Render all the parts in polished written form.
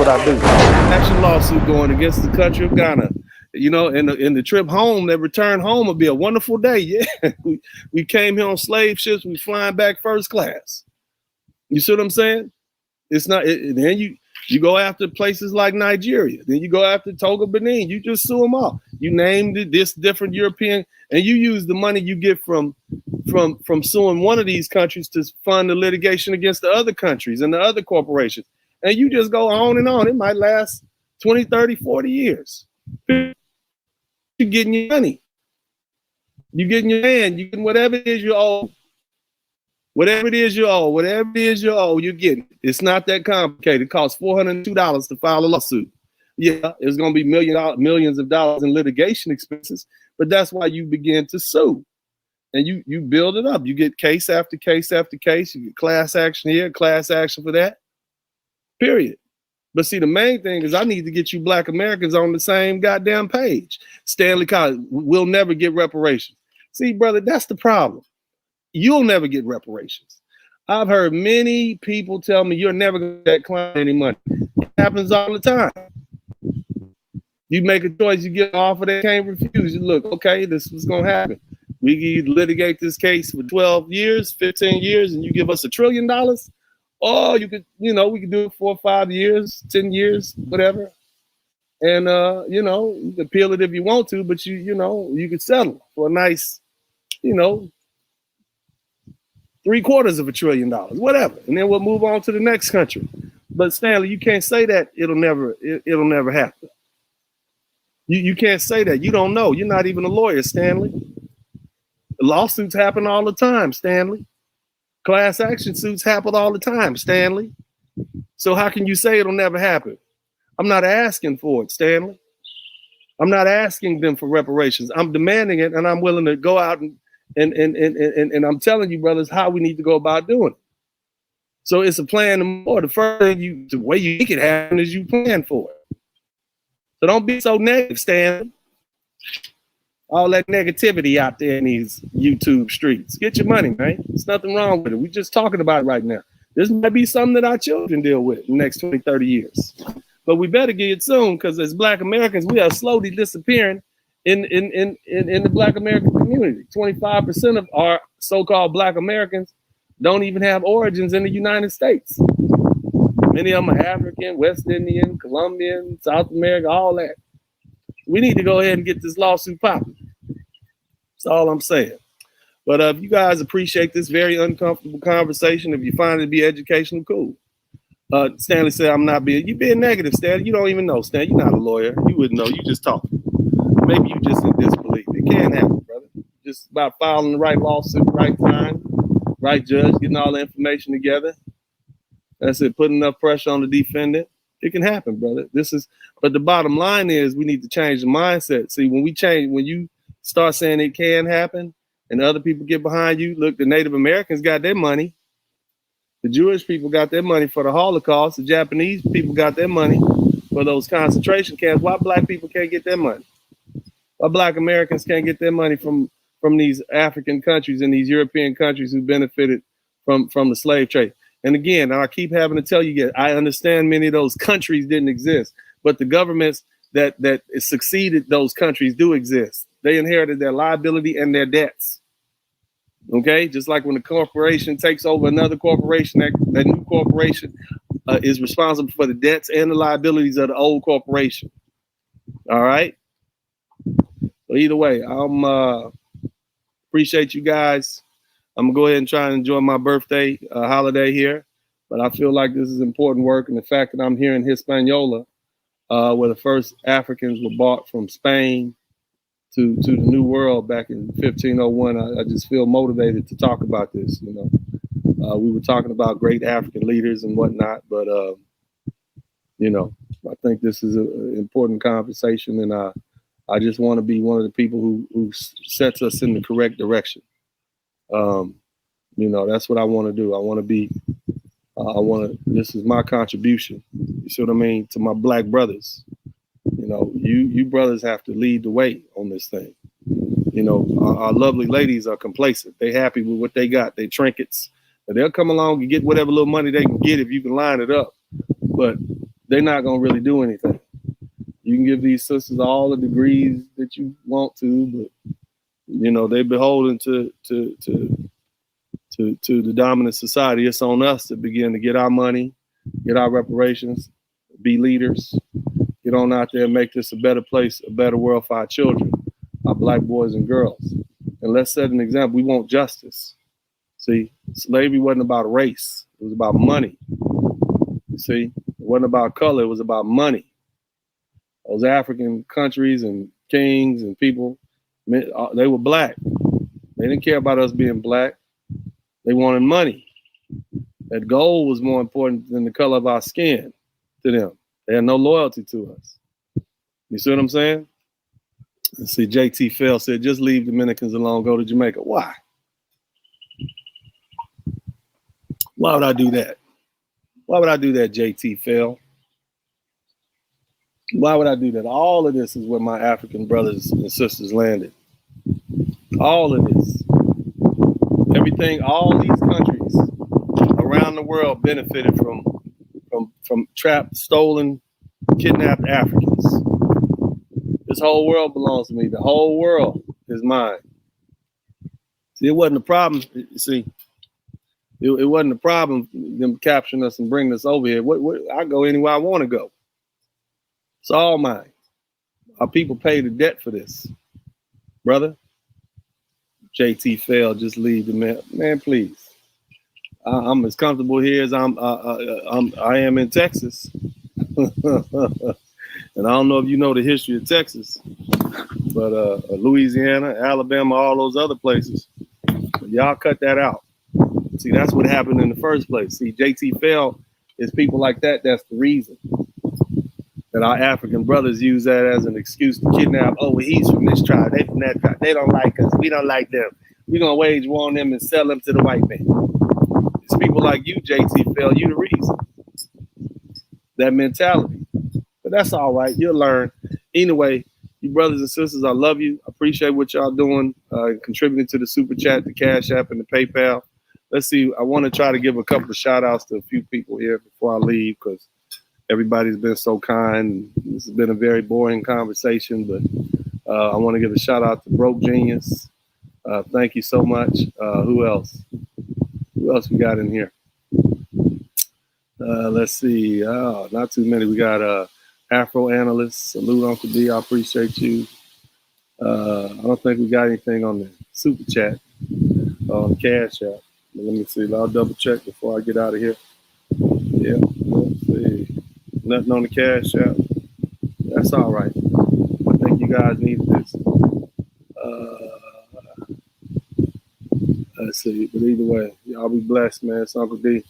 what I do. Action lawsuit going against the country of Ghana. You know, and the trip home, that return home will be a wonderful day. Yeah, we came here on slave ships. We flying back first class. You see what I'm saying? It's not. Then you go after places like Nigeria. Then you go after Togo, Benin. You just sue them all. You named this different European, and you use the money you get from suing one of these countries to fund the litigation against the other countries and the other corporations. And you just go on and on. It might last 20, 30, 40 years. You're getting your money. You're getting your hand. You're getting whatever it is you owe. Whatever it is you owe, whatever it is you owe, you're getting it. It's not that complicated. It costs $402 to file a lawsuit. Yeah, it's going to be millions of dollars in litigation expenses, but that's why you begin to sue. And you build it up. You get case after case after case. You get class action here, class action for that. Period. But see, the main thing is I need to get you Black Americans on the same goddamn page. Stanley College will never get reparations. See, brother, that's the problem. You'll never get reparations. I've heard many people tell me you're never going to get client any money. It happens all the time. You make a choice, you get an offer, they can't refuse. You look, okay, this is going to happen. We can litigate this case for 12 years, 15 years, and you give us $1 trillion. Or you could, we could do it 4 or 5 years, 10 years, whatever. And, you can appeal it if you want to, but you could settle for a nice, $750 billion, whatever. And then we'll move on to the next country. But Stanley, you can't say that it'll never happen. You can't say that. You don't know. You're not even a lawyer, Stanley. Lawsuits happen all the time, Stanley. Class action suits happen all the time, Stanley. So how can you say it'll never happen? I'm not asking for it, Stanley. I'm not asking them for reparations. I'm demanding it, and I'm willing to go out and I'm telling you, brothers, how we need to go about doing it. So it's a plan more. The first thing the way you make it happen is you plan for it. So don't be so negative, Stanley. All that negativity out there in these YouTube streets. Get your money, man. There's nothing wrong with it. We're just talking about it right now. This might be something that our children deal with in the next 20, 30 years. But we better get it soon, because as Black Americans, we are slowly disappearing in the Black American community. 25% of our so-called Black Americans don't even have origins in the United States. Many of them are African, West Indian, Colombian, South America, all that. We need to go ahead and get this lawsuit popping. That's all I'm saying. But if you guys appreciate this very uncomfortable conversation, if you find it to be educational, cool. Stanley said, you're being negative, Stanley. You don't even know, Stanley. You're not a lawyer. You wouldn't know. You just talk. Maybe you just in disbelief. It can happen, brother. Just about filing the right lawsuit, right time, right judge, getting all the information together. That's it, putting enough pressure on the defendant. It can happen, brother. But the bottom line is we need to change the mindset. See, when you start saying it can happen and other people get behind you, look, the Native Americans got their money. The Jewish people got their money for the Holocaust. The Japanese people got their money for those concentration camps. Why Black people can't get their money? Why Black Americans can't get their money from these African countries and these European countries who benefited from the slave trade? And again, I keep having to tell you, I understand many of those countries didn't exist, but the governments that succeeded those countries do exist. They inherited their liability and their debts. Okay, just like when a corporation takes over another corporation, that new corporation is responsible for the debts and the liabilities of the old corporation. All right. So either way, appreciate you guys. I'm gonna go ahead and try and enjoy my birthday holiday here, but I feel like this is important work, and the fact that I'm here in Hispaniola, where the first Africans were brought from Spain to the New World back in 1501, I just feel motivated to talk about this. We were talking about great African leaders and whatnot, but I think this is an important conversation, and I just want to be one of the people who sets us in the correct direction. That's what I want to do. This is my contribution. You see what I mean? To my Black brothers. You brothers have to lead the way on this thing. Our lovely ladies are complacent. They happy with what they got. They trinkets. And they'll come along and get whatever little money they can get if you can line it up. But they're not gonna really do anything. You can give these sisters all the degrees that you want to, but you know they're beholden to the dominant society. It's on us to begin to get our money, get our reparations, be leaders, get on out there and make this a better place, a better world for our children, our black boys and girls. And let's set an example. We want justice. See, slavery wasn't about race. It was about money. You see, it wasn't about color. It was about money. Those African countries and kings and people, they were black. They didn't care about us being black. They wanted money. That gold was more important than the color of our skin to them. They had no loyalty to us. You see what I'm saying? And see, JT Fell said, just leave Dominicans alone, go to Jamaica. Why? Why would I do that? Why would I do that, JT Fell? Why would I do that? All of this is where my African brothers and sisters landed. All of this. Everything, all these countries around the world benefited from trapped, stolen, kidnapped Africans. This whole world belongs to me. The whole world is mine. See, it wasn't a problem. See, it wasn't a problem them capturing us and bringing us over here. I go anywhere I want to go. It's all mine. Our people pay the debt for this, brother. JT Fell, just leave the man, please. I'm as comfortable here as I am in Texas. And I don't know if you know the history of Texas, but Louisiana, Alabama, all those other places. Y'all cut that out. See, that's what happened in the first place. See, JT Fell is people like that. That's the reason that our African brothers use that as an excuse to kidnap. Oh, well, he's from this tribe. They from that tribe. They don't like us. We don't like them. We're going to wage war on them and sell them to the white man. It's people like you, JT Fell, you the reason. That mentality. But that's all right. You'll learn. Anyway, you brothers and sisters, I love you. I appreciate what y'all doing, contributing to the Super Chat, the Cash App, and the PayPal. Let's see. I want to try to give a couple of shout outs to a few people here before I leave because everybody's been so kind. This has been a very boring conversation, but I want to give a shout out to Broke Genius. Thank you so much. Who else? Who else we got in here? Let's see. Not too many. We got Afro Analyst. Salute, Uncle D. I appreciate you. I don't think we got anything on the Super Chat on Cash App. But let me see. I'll double check before I get out of here. Yeah. Let's see. Nothing on the Cash App. That's all right. I think you guys need this. Let's see. But either way, y'all be blessed, man. It's Uncle D.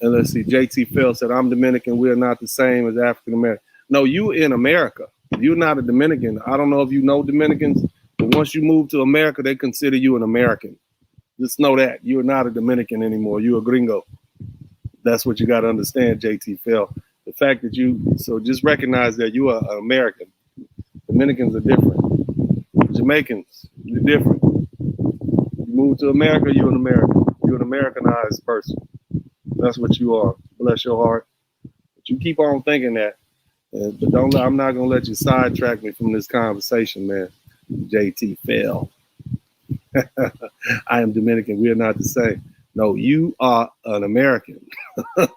And let's see. JT Fell said, I'm Dominican. We are not the same as African American. No, you in America. You're not a Dominican. I don't know if you know Dominicans, but once you move to America, they consider you an American. Just know that. You're not a Dominican anymore. You're a gringo. That's what you got to understand, JT Fell. The fact that so just recognize that you are an American. Dominicans are different. Jamaicans, you're different. You move to America, you're an American. You're an Americanized person. That's what you are. Bless your heart. But you keep on thinking that. But I'm not going to let you sidetrack me from this conversation, man. JT Fell. I am Dominican. We are not the same. No, you are an American.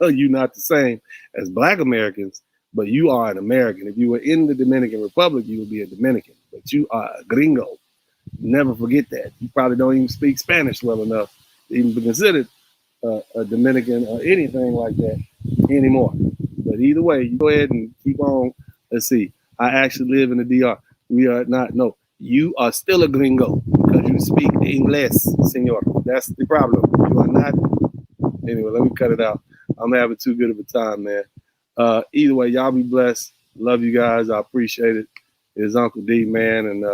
You're not the same as Black Americans, but you are an American. If you were in the Dominican Republic, you would be a Dominican. But you are a gringo. Never forget that. You probably don't even speak Spanish well enough to even be considered a Dominican or anything like that anymore. But either way, you go ahead and keep on. Let's see. I actually live in the DR. We are not. No, you are still a gringo because you speak English, senor. That's the problem. You are not. Anyway, let me cut it out. I'm having too good of a time, man. Either way, y'all be blessed. Love you guys. I appreciate it. It's Uncle D, man, and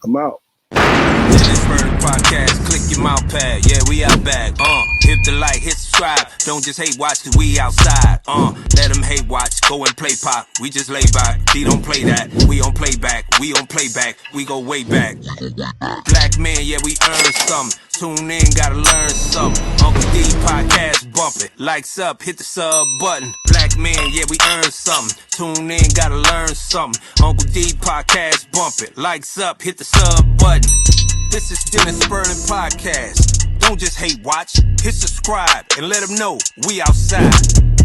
I'm out. Spurling podcast, click your mouse pad, yeah, we out back, hit the like, hit subscribe, don't just hate watch cause we outside, let them hate watch, go and play pop, we just lay back, he don't play that, we on playback, we on playback, we go way back, black men, yeah, we earn some, Tune in, gotta learn something. Uncle D podcast bumping. Likes up, hit the sub button. Black man, yeah, we earn something. Tune in, gotta learn something. Uncle D podcast bumping. Likes up, hit the sub button. This is Dennis Spurling podcast. Don't just hate watch, hit subscribe and let them know we outside.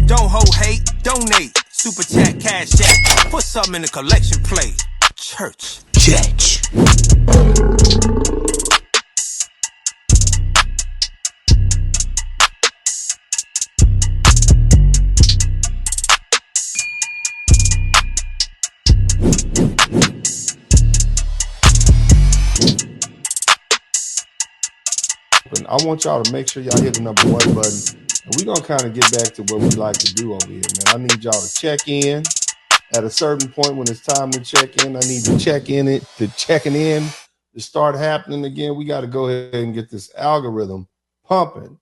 Don't hold hate, donate. Super chat, cash app. Put something in the collection plate. Church. I want y'all to make sure y'all hit the number 1 button. And we're going to kind of get back to what we like to do over here, man. I need y'all to check in at a certain point when it's time to check in. I need to checking in to start happening again. We got to go ahead and get this algorithm pumping.